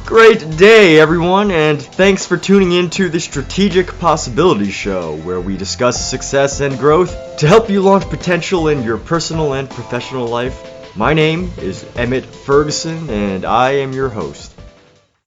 Great day, everyone, and thanks for tuning in to the Strategic Possibilities Show, where we discuss success and growth to help you launch potential in your personal and professional life. My name is Emmett Ferguson, and I am your host.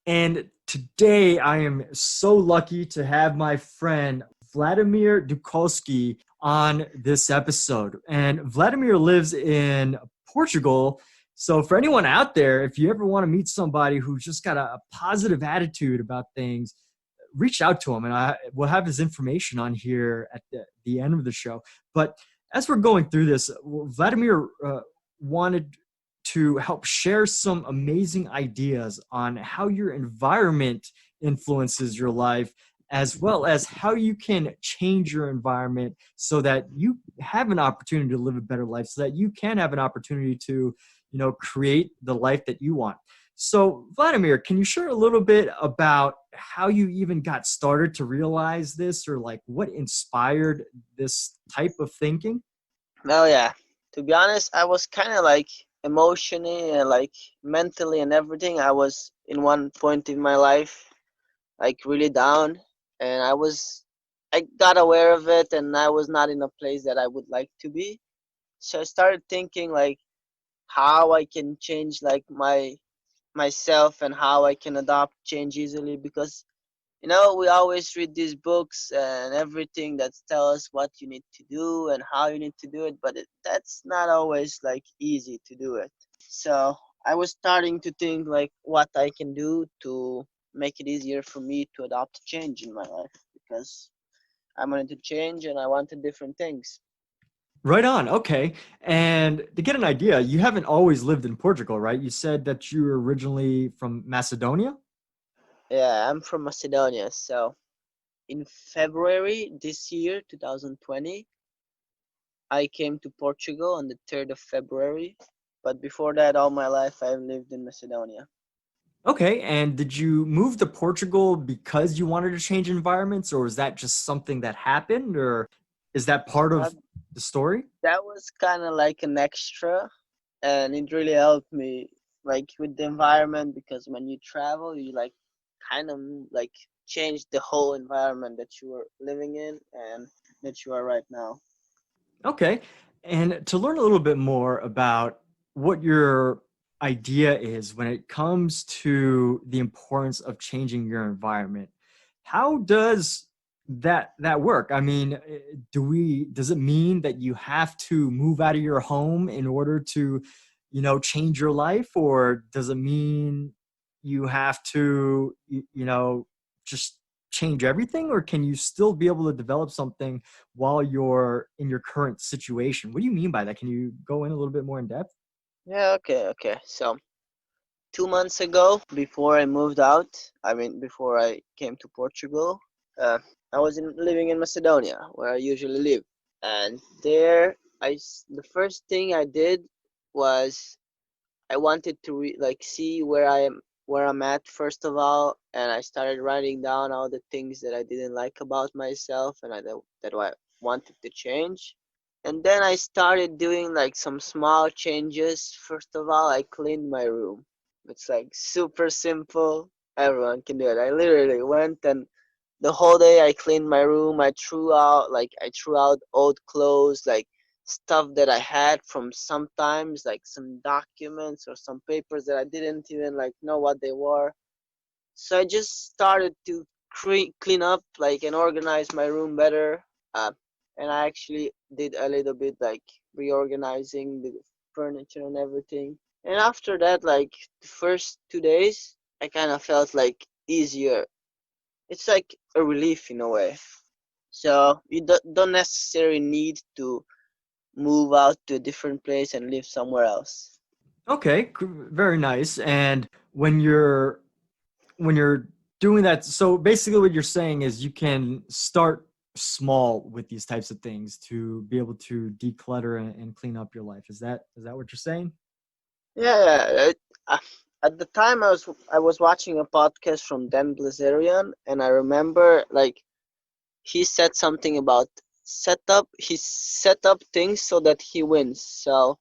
And today I am so lucky to have my friend Vladimir Dukoski on this episode. And Vladimir lives in Portugal. So for anyone out there, if you ever want to meet somebody who's just got a positive attitude about things, reach out to him. And I will have his information on here at the end of the show. But as we're going through this, Vladimir wanted to help share some amazing ideas on how your environment influences your life, as well as how you can change your environment so that you have an opportunity to live a better life, so that you can have an opportunity to, create the life that you want. So, Vladimir, can you share a little bit about how you even got started to realize this, or like what inspired this type of thinking? Well, yeah. To be honest, I was kind of like emotionally and like mentally and everything. I was in one point in my life like really down, and I got aware of it, and I was not in a place that I would like to be. So I started thinking like how I can change like myself and how I can adopt change easily because we always read these books and everything that tell us what you need to do and how you need to do it, but that's not always like easy to do it. So I was starting to think like what I can do to make it easier for me to adopt change in my life because I wanted to change and I wanted different things. Right on. Okay. And to get an idea, you haven't always lived in Portugal, right? You said that you were originally from Macedonia? Yeah, I'm from Macedonia, so in February this year, 2020, I came to Portugal on the 3rd of February, but before that, all my life I've lived in Macedonia. Okay. And did you move to Portugal because you wanted to change environments, or was that just something that happened, or is that part Uh, of the story? that was kind of like an extra, and it really helped me, like with the environment, because when you travel, you like kind of like change the whole environment that you were living in and that you are right now. Okay. And to learn a little bit more about what your idea is when it comes to the importance of changing your environment, how does that work? I mean, does it mean that you have to move out of your home in order to, change your life, or does it mean you have to, just change everything, or can you still be able to develop something while you're in your current situation? What do you mean by that? Can you go in a little bit more in depth? Yeah, okay. So 2 months ago, before I moved out, I mean, before I came to Portugal, uh, I was living in Macedonia, where I usually live. And there, the first thing I did was I wanted to like see where I'm at first of all, and I started writing down all the things that I didn't like about myself and that I wanted to change. And then I started doing like some small changes. First of all, I cleaned my room. It's like super simple. Everyone can do it. I literally went and the whole day I cleaned my room. I threw out old clothes, like stuff that I had from sometimes like some documents or some papers that I didn't even like know what they were. So I just started to clean up like and organize my room better. Uh, and I actually did a little bit like reorganizing the furniture and everything. And after that, like the first 2 days, I kind of felt like easier. It's like a relief in a way. So you don't necessarily need to move out to a different place and live somewhere else. Okay, very nice. And when you're doing that, so basically what you're saying is you can start small with these types of things to be able to declutter and clean up your life. Is that what you're saying? Yeah. Uh, at the time, I was watching a podcast from Dan Blazerian, and I remember like he said something about set up. He set up things so that he wins. So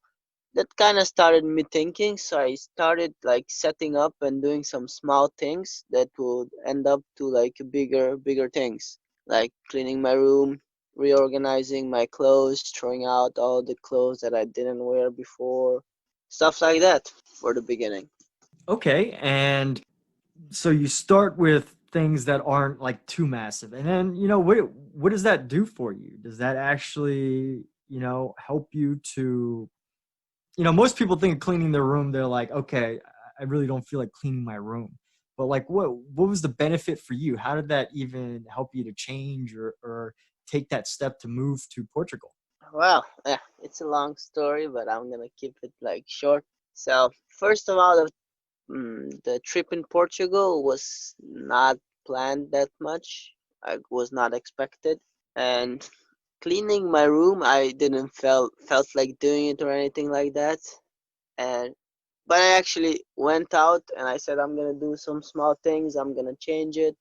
that kind of started me thinking. So I started like setting up and doing some small things that would end up to like bigger things, like cleaning my room, reorganizing my clothes, throwing out all the clothes that I didn't wear before, stuff like that for the beginning. Okay, and so you start with things that aren't like too massive, and then what does that do for you? Does that actually help you to most people think of cleaning their room, they're like, okay, I really don't feel like cleaning my room. But like what was the benefit for you? How did that even help you to change or take that step to move to Portugal? Well, it's a long story, but I'm gonna keep it like short. So first of all, the trip in Portugal was not planned that much. I was not expected, and cleaning my room, I didn't felt like doing it or anything like that. And but I actually went out and I said I'm gonna do some small things. I'm gonna change it.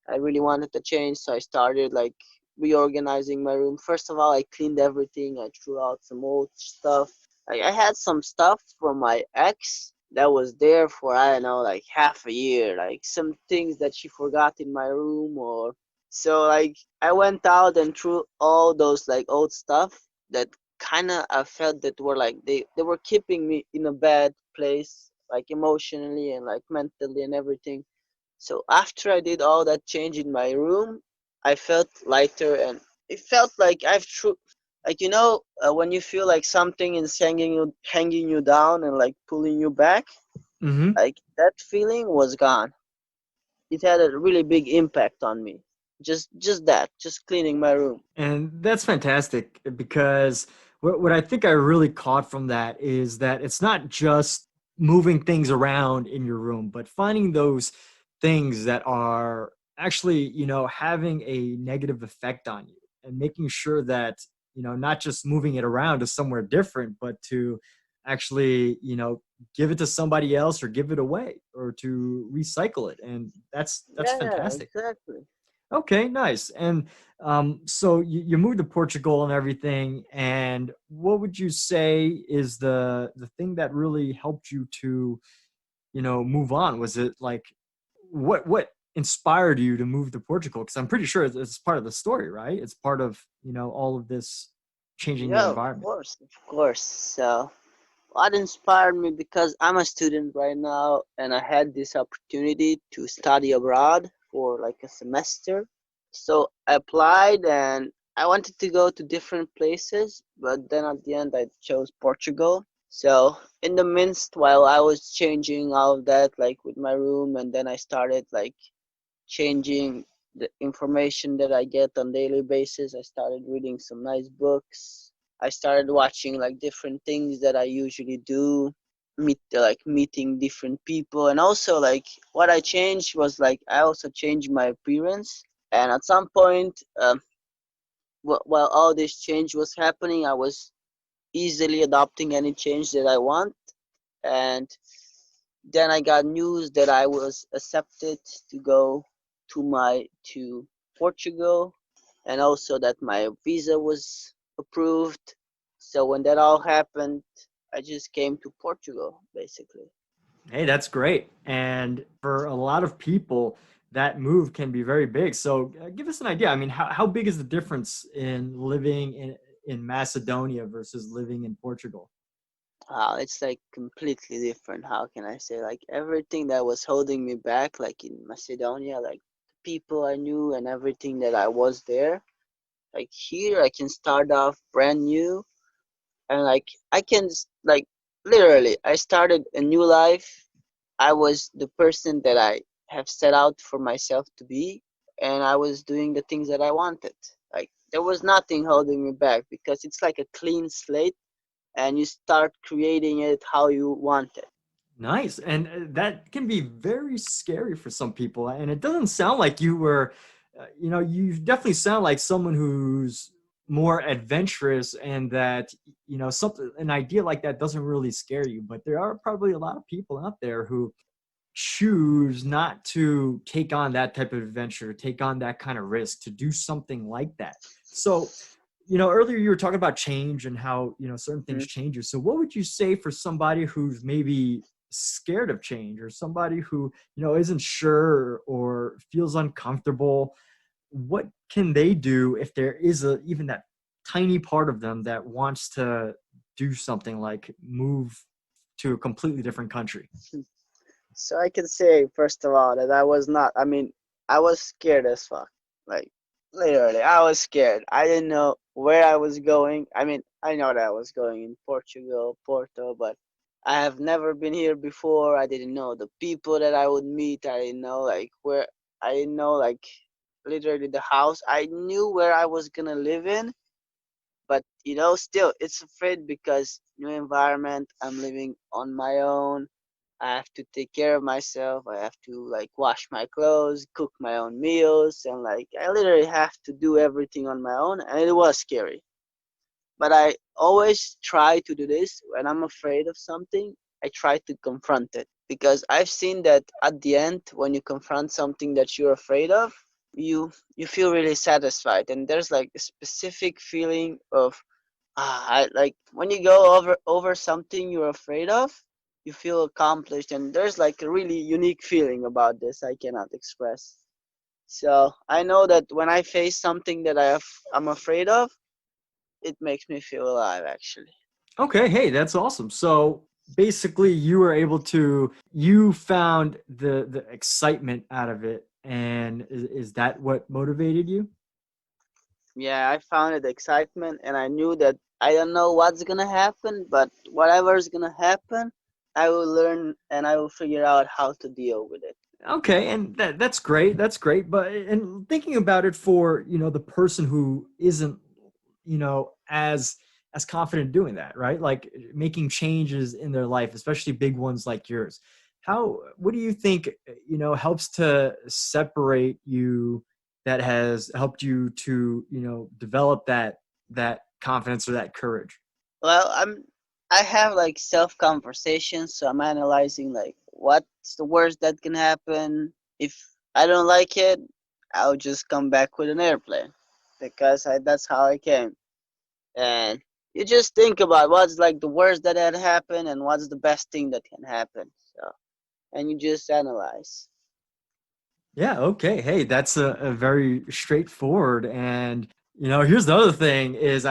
I really wanted to change, so I started like reorganizing my room. First of all, I cleaned everything. I threw out some old stuff. I had some stuff from my ex that was there for I don't know like half a year, like some things that she forgot in my room or so like I went out and threw all those like old stuff that kind of I felt that were like they were keeping me in a bad place like emotionally and like mentally and everything. So after I did all that change in my room, I felt lighter and it felt like like when you feel like something is hanging you down and like pulling you back, Mm-hmm. like that feeling was gone. It had a really big impact on me. Just cleaning my room. And that's fantastic because what I think I really caught from that is that it's not just moving things around in your room, but finding those things that are actually, having a negative effect on you and making sure that, not just moving it around to somewhere different, but to actually, give it to somebody else or give it away or to recycle it. And that's Yeah, fantastic. exactly. Okay, nice. And so you moved to Portugal and everything. And what would you say is the thing that really helped you to, move on? Was it like what inspired you to move to Portugal? Because I'm pretty sure it's part of the story, right? It's part of all of this changing your Yeah, environment. of course. So what inspired me because I'm a student right now and I had this opportunity to study abroad for like a semester. So I applied and I wanted to go to different places, but then at the end I chose Portugal. So in the midst while I was changing all of that like with my room and then I started like changing the information that I get on daily basis. I started reading some nice books. I started watching like different things that I usually do, meeting different people, and also like what I changed was like I also changed my appearance. And at some point, while all this change was happening, I was easily adopting any change that I want. And then I got news that I was accepted to go to Portugal, and also that my visa was approved. So when that all happened, I just came to Portugal basically. Hey, that's great. And for a lot of people, that move can be very big. So give us an idea. I mean, how big is the difference in living in Macedonia versus living in Portugal? It's like completely different. How can I say? Like everything that was holding me back, like in Macedonia, like people I knew and everything that I was there. Like here, I can start off brand new and like I can like literally I started a new life. I was the person that I have set out for myself to be, and I was doing the things that I wanted. Like there was nothing holding me back because it's like a clean slate and you start creating it how you want it. Nice. And that can be very scary for some people. And it doesn't sound like you were, you definitely sound like someone who's more adventurous and that, something, an idea like that doesn't really scare you. But there are probably a lot of people out there who choose not to take on that type of adventure, take on that kind of risk, to do something like that. So, earlier you were talking about change and how, certain things Mm. change you. So what would you say for somebody who's maybe scared of change, or somebody who, isn't sure or feels uncomfortable? What can they do if there is even that tiny part of them that wants to do something like move to a completely different country? So I can say first of all that I was not. I mean, I was scared as fuck. Like literally, I was scared. I didn't know where I was going. I mean, I know that I was going in Portugal, Porto, but I have never been here before. I didn't know the people that I would meet. I didn't know like where. I didn't know like literally the house. I knew where I was gonna live in, but still, it's afraid because new environment. I'm living on my own. I have to take care of myself. I have to like wash my clothes, cook my own meals, and like I literally have to do everything on my own, and it was scary. But I always try to do this when I'm afraid of something. I try to confront it because I've seen that at the end, when you confront something that you're afraid of, you feel really satisfied, and there's like a specific feeling of I like when you go over something you're afraid of, you feel accomplished, and there's like a really unique feeling about this I cannot express. So I know that when I face something that I'm afraid of, it makes me feel alive actually. Okay, hey, that's awesome. So basically you found the excitement out of it, and is that what motivated you? Yeah, I found it excitement, and I knew that I don't know what's gonna happen, but whatever is gonna happen, I will learn and I will figure out how to deal with it. Okay, and that's great. That's great. But and thinking about it for, the person who isn't, as confident doing that, right? Like making changes in their life, especially big ones like yours. What do you think, helps to separate you, that has helped you to, develop that confidence or that courage? Well, I have like self conversations, so I'm analyzing like what's the worst that can happen. If I don't like it, I'll just come back with an airplane because that's how I came. And you just think about what's like the worst that had happened and what's the best thing that can happen. So and you just analyze. Yeah, okay. Hey, that's a very straightforward. And, here's the other thing is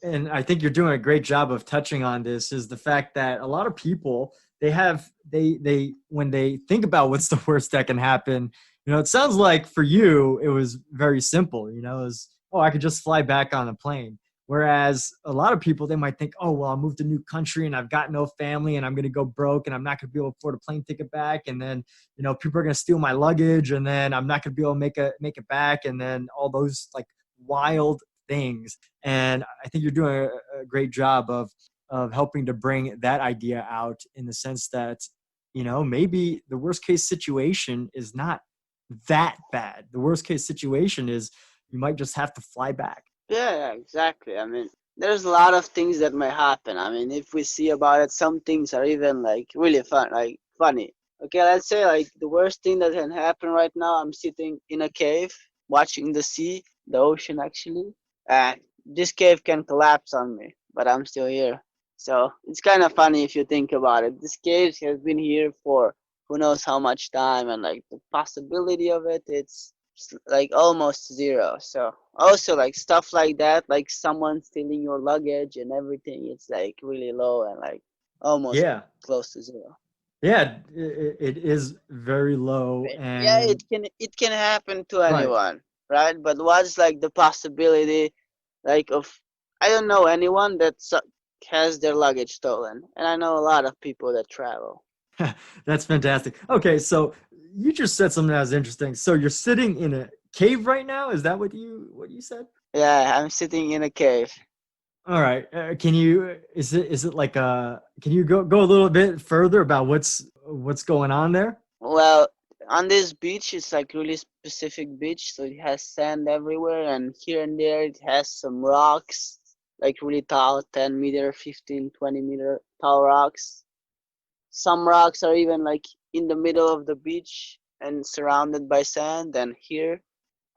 and I think you're doing a great job of touching on this, is the fact that a lot of people, when they think about what's the worst that can happen, it sounds like for you, it was very simple, it was, oh, I could just fly back on a plane. Whereas a lot of people, they might think, oh, well, I'll move to a new country and I've got no family and I'm going to go broke and I'm not going to be able to afford a plane ticket back. And then people are going to steal my luggage and then I'm not going to be able to make it back. And then all those like wild things. And I think you're doing a great job of helping to bring that idea out, in the sense that, maybe the worst case situation is not that bad. The worst case situation is you might just have to fly back. Yeah, exactly. I mean, there's a lot of things that may happen. I mean, if we see about it, some things are even like really fun, like funny. Okay, let's say like the worst thing that can happen right now, I'm sitting in a cave watching the sea, the ocean actually, and this cave can collapse on me, but I'm still here. So it's kind of funny if you think about it. This cave has been here for who knows how much time, and like the possibility of it's like almost zero. So also like stuff like that, like someone stealing your luggage and everything, it's like really low and like almost Yeah. close to zero. Yeah. It is very low. Right. Yeah, And it can happen to right. anyone, right? But what's like the possibility, like of I don't know anyone that has their luggage stolen, and I know a lot of people that travel. That's fantastic. Okay, so you just said something that was interesting. So you're sitting in a cave right now? Is that what you said? Yeah, I'm sitting in a cave. All right. Can you is it like can you go a little bit further about what's going on there? Well, on this beach, it's like really specific beach, so it has sand everywhere, and here and there it has some rocks, like really tall, 10 meter, 15, 20 meter tall rocks. Some rocks are even like in the middle of the beach and surrounded by sand. And here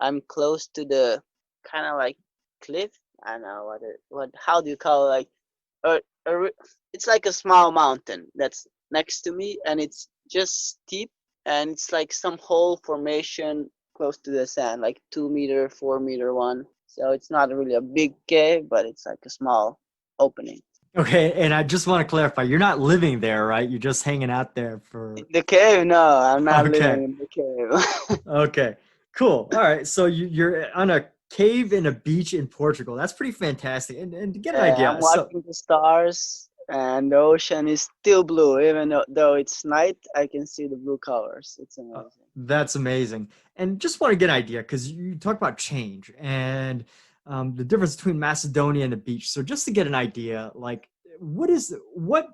I'm close to the kind of like cliff. I don't know how do you call it, like it's like a small mountain that's next to me, and it's just steep, and it's like some hole formation close to the sand, like 2 meter, 4 meter one. So it's not really a big cave, but it's like a small opening. Okay, and I just want to clarify, you're not living there, right? You're just hanging out there for. The cave? No, I'm not Okay. living in the cave. Okay. Cool. All right. So you're on a cave in a beach in Portugal. That's pretty fantastic. And to get an I'm idea, so watching the stars, and the ocean is still blue. Even though it's night, I can see the blue colors. It's amazing. that's amazing. And just want to get an idea because you talk about change and the difference between Macedonia and the beach. So just to get an idea, like what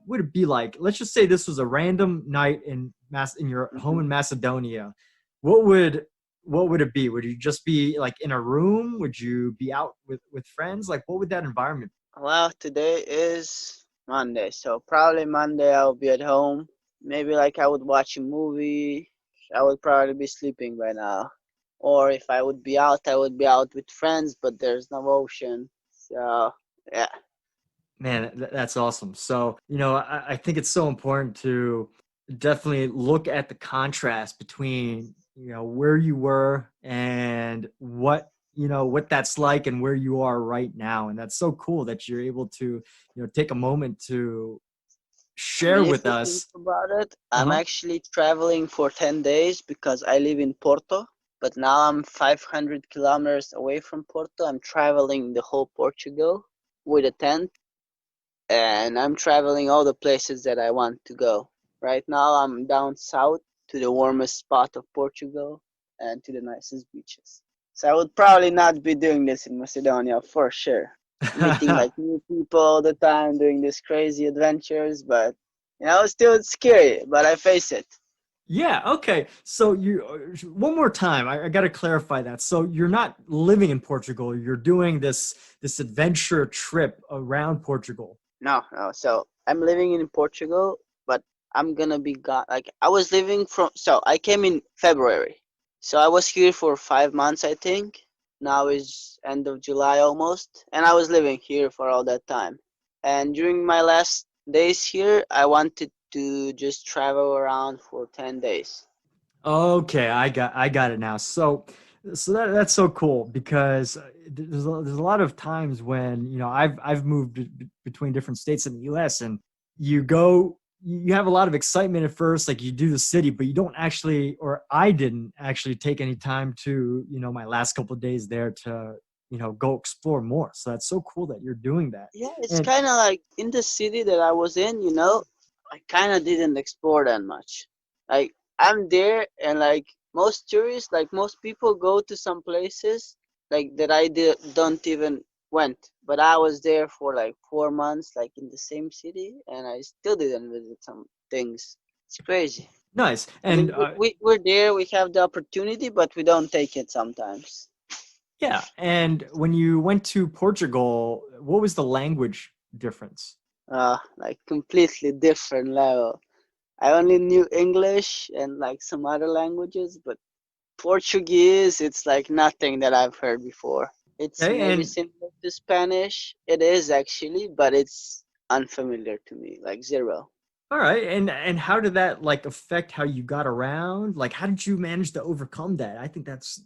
would it be like? Let's just say this was a random night in your home Hmm. in Macedonia. What would what would it be? Would you just be like in a room? Would you be out with friends? Like what would that environment Well, today is Monday, so probably Monday I'll be at home. Maybe like I would watch a movie. I would probably be sleeping by now. Or if I would be out, I would be out with friends, but there's no ocean. So, yeah. Man, that's awesome. So, I think it's so important to definitely look at the contrast between, where you were and what that's like and where you are right now. And that's so cool that you're able to, take a moment to I share mean, if with you think us. about it, I'm Uh-huh. actually traveling for 10 days because I live in Porto, but now I'm 500 kilometers away from Porto. I'm traveling the whole Portugal with a tent, and I'm traveling all the places that I want to go. Right now, I'm down south to the warmest spot of Portugal and to the nicest beaches. So I would probably not be doing this in Macedonia for sure. Meeting like new people all the time, doing these crazy adventures, but still it's scary, but I face it. Yeah, okay. So one more time, I got to clarify that. So you're not living in Portugal, you're doing this adventure trip around Portugal. No, no. So I'm living in Portugal, but I'm gonna be gone. Like I was living from. So I came in February. So I was here for 5 months, I think. Now is end of July almost, and I was living here for all that time. And during my last days here, I wanted to just travel around for 10 days. Okay, I got it now. So that's so cool because there's a lot of times when I've moved between different states in the U.S. and you have a lot of excitement at first, like you do the city, but you don't actually, or I didn't actually take any time to my last couple of days there to go explore more. So that's so cool that you're doing that. Yeah, it's And kind of like in the city that I was in, I kind of didn't explore that much. Like, I'm there, and like most tourists, like most people go to some places like that don't even went. But I was there for like 4 months, like in the same city, and I still didn't visit some things. It's crazy. nice. I And mean, we're there, we have the opportunity, but we don't take it sometimes. yeah, and when you went to Portugal, what was the language difference? Like completely different level. I only knew English and like some other languages, but Portuguese, it's like nothing that I've heard before. It's Okay, maybe and similar to Spanish. It is actually, but it's unfamiliar to me, like zero. all right, and how did that like affect how you got around? Like, how did you manage to overcome that? I think that's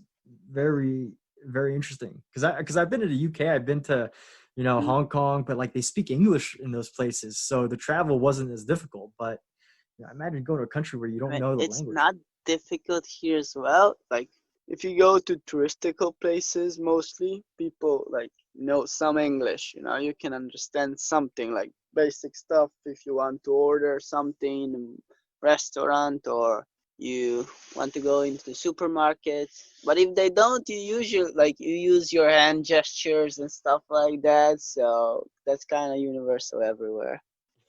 very very interesting because I've been to the UK, I've been to Mm. Hong Kong, but like they speak English in those places, so the travel wasn't as difficult. But I imagine going to a country where you I don't mean, know the it's language. not difficult here as well. Like, if you go to touristical places, mostly people like know some English. You can understand something like basic stuff if you want to order something in a restaurant or you want to go into the supermarket. But if they don't, you usually like you use your hand gestures and stuff like that. So that's kind of universal everywhere.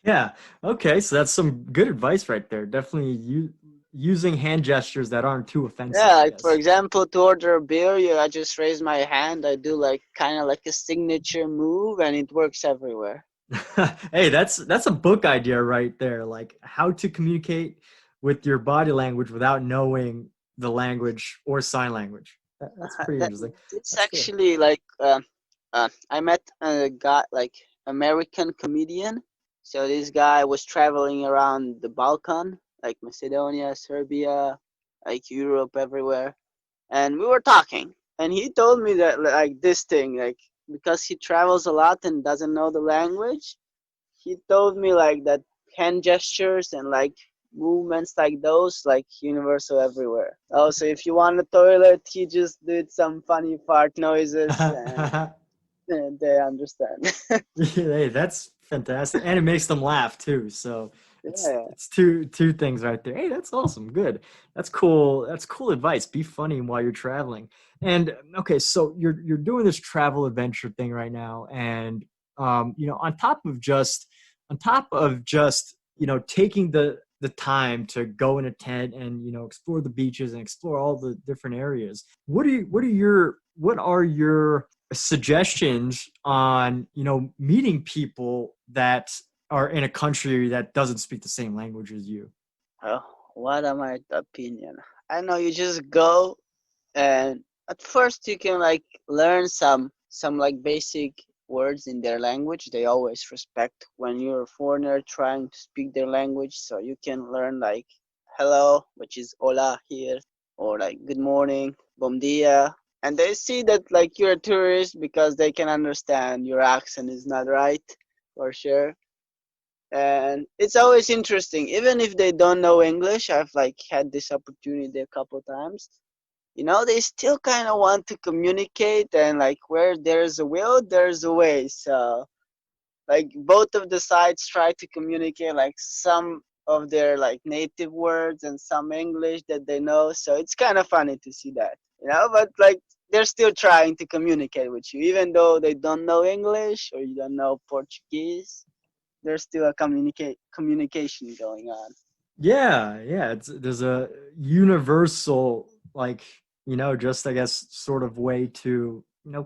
Yeah. Okay. So that's some good advice right there. Definitely using hand gestures that aren't too Yeah, offensive, I like for guess. example, to order a beer, I just raise my hand. I do like kind of like a signature move, and it works everywhere. Hey, that's a book idea right there. Like how to communicate with your body language without knowing the language or sign language. That's pretty That interesting. it's That's cool. actually like I met a guy, like American comedian. So this guy was traveling around the Balkan, like Macedonia, Serbia, like Europe, everywhere. And we were talking, and he told me that like this thing, like because he travels a lot and doesn't know the language, he told me like that hand gestures and like movements like those like universal everywhere. Also, if you want a toilet, he just did some funny fart noises and they understand. Hey, that's fantastic, and it makes them laugh too. So Yeah, it's two things right there. Hey, that's awesome. Good. That's cool. That's cool advice. Be funny while you're traveling. And okay, so you're doing this travel adventure thing right now, and on top of just taking the time to go in a tent and explore the beaches and explore all the different areas. What are your suggestions on meeting people that are in a country that doesn't speak the same language as you? well, what am my opinion? I know you just go, and at first you can like learn some like basic words in their language. They always respect when you're a foreigner trying to speak their language, so you can learn like hello, which is hola here, or like good morning, bom dia. And they see that like you're a tourist because they can understand your accent is not right, for sure. And it's always interesting even if they don't know English. I've like had this opportunity a couple times. They still kind of want to communicate, and like where there's a will there's a way. So like both of the sides try to communicate like some of their like native words and some English that they know. So it's kind of funny to see that, but like they're still trying to communicate with you even though they don't know English or you don't know Portuguese. There's still a communication going on. Yeah, yeah. There's a universal, like, just I guess sort of way to,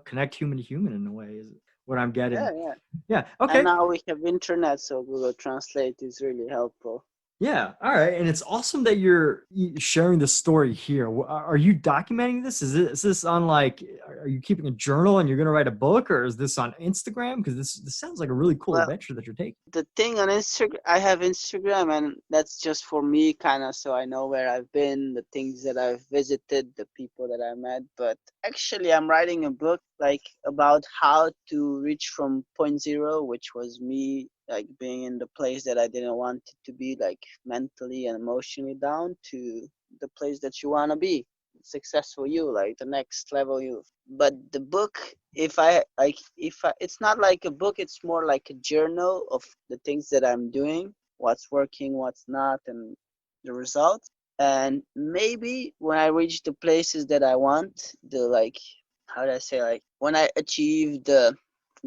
connect human to human in a way is what I'm Yeah, getting. yeah. Yeah. And Okay. now we have internet, so Google Translate is really helpful. Yeah. All right. And it's awesome that you're sharing the story here. Are you documenting this? Is this on like, are you keeping a journal and you're going to write a book, or is this on Instagram? Because this sounds like a really cool Well, adventure that you're taking. the thing on Instagram, I have Instagram, and that's just for me, kind of, so I know where I've been, the things that I've visited, the people that I met. But actually, I'm writing a book like about how to reach from point zero, which was me like being in the place that I didn't want it to be, like mentally and emotionally down, to the place that you want to be, successful you, like the next level you. But the book, it's not like a book, it's more like a journal of the things that I'm doing, what's working, what's not, and the results. And maybe when I reach the places that I want, the like, how do I say, like when I achieve the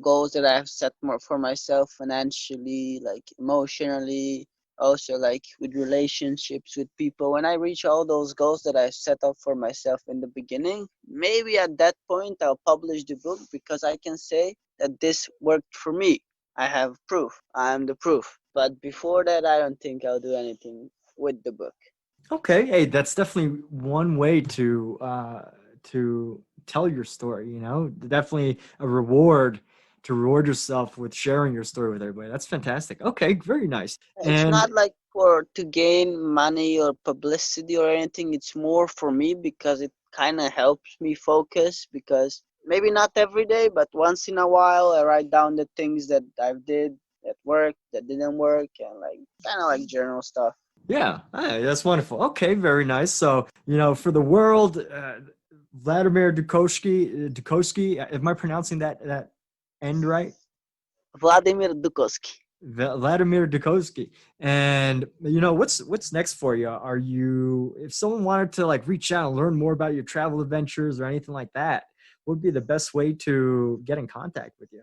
goals that I've set more for myself, financially, like emotionally, also like with relationships with people, when I reach all those goals that I set up for myself in the beginning, maybe at that point I'll publish the book because I can say that this worked for me. I have proof. I'm the proof. But before that, I don't think I'll do anything with the book. Okay, hey, that's definitely one way to tell your story. Definitely a reward to reward yourself with sharing your story with everybody. That's fantastic. Okay, very nice. It's And not like for to gain money or publicity or anything. It's more for me because it kind of helps me focus. Because maybe not every day, but once in a while, I write down the things that I've did that worked, that didn't work, and like kind of like journal stuff. yeah, hey, that's wonderful. Okay, very nice. So, for the world, Vladimir Dukoski, am I pronouncing that end right? Vladimir Dukoski. Vladimir Dukoski. And what's next for you? Are you if someone wanted to like reach out and learn more about your travel adventures or anything like that, what would be the best way to get in contact with you?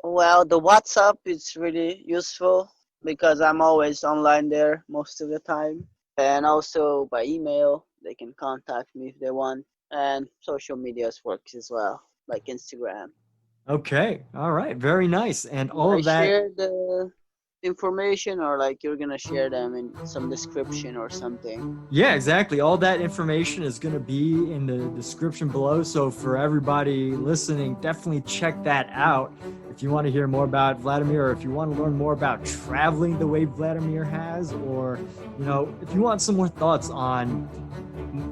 Well, the WhatsApp is really useful because I'm always online there most of the time. And also by email, they can contact me if they want. And social medias works as well, like Instagram. Okay. All right. Very nice. And Do all I of that. share the? information, or like you're gonna share them in some description or something? Yeah, exactly. All that information is going to be in the description below. So for everybody listening, definitely check that out. If you want to hear more about Vladimir, or if you want to learn more about traveling the way Vladimir has, or, if you want some more thoughts on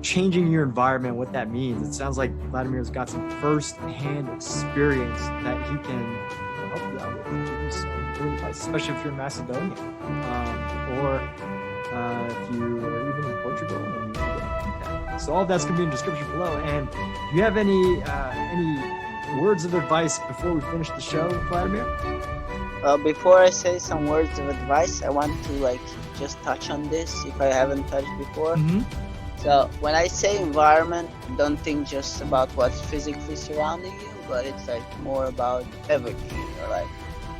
changing your environment, what that means. It sounds like Vladimir's got some first-hand experience that he can help you out with, give you some good advice, especially if you're in Macedonia, or if you are even in Portugal and you want to get in contact. So all of that's going to be in the description below. And do you have any words of advice before we finish the show, Vladimir? Before I say some words of advice, I want to just touch on this if I haven't touched before. Mm-hmm. So when I say environment, don't think just about what's physically surrounding you, but it's more about everything. Or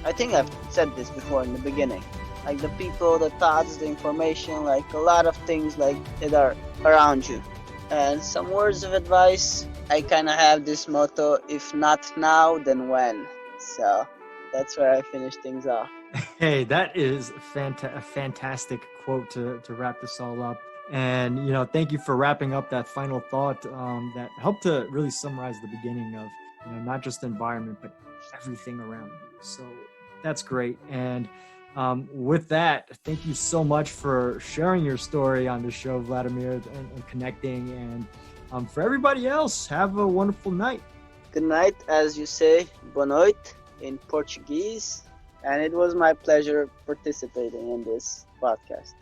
I think I've said this before in the beginning. Like the people, the thoughts, the information, a lot of things that are around you. And some words of advice, I kind of have this motto: if not now, then when. So that's where I finish things off. Hey, that is a fantastic quote to wrap this all up. And, thank you for wrapping up that final thought that helped to really summarize the beginning of, not just the environment, but everything around you. So that's great. And with that, thank you so much for sharing your story on the show, Vladimir, and connecting. And for everybody else, have a wonderful night. Good night, as you say, boa noite in Portuguese. And it was my pleasure participating in this podcast.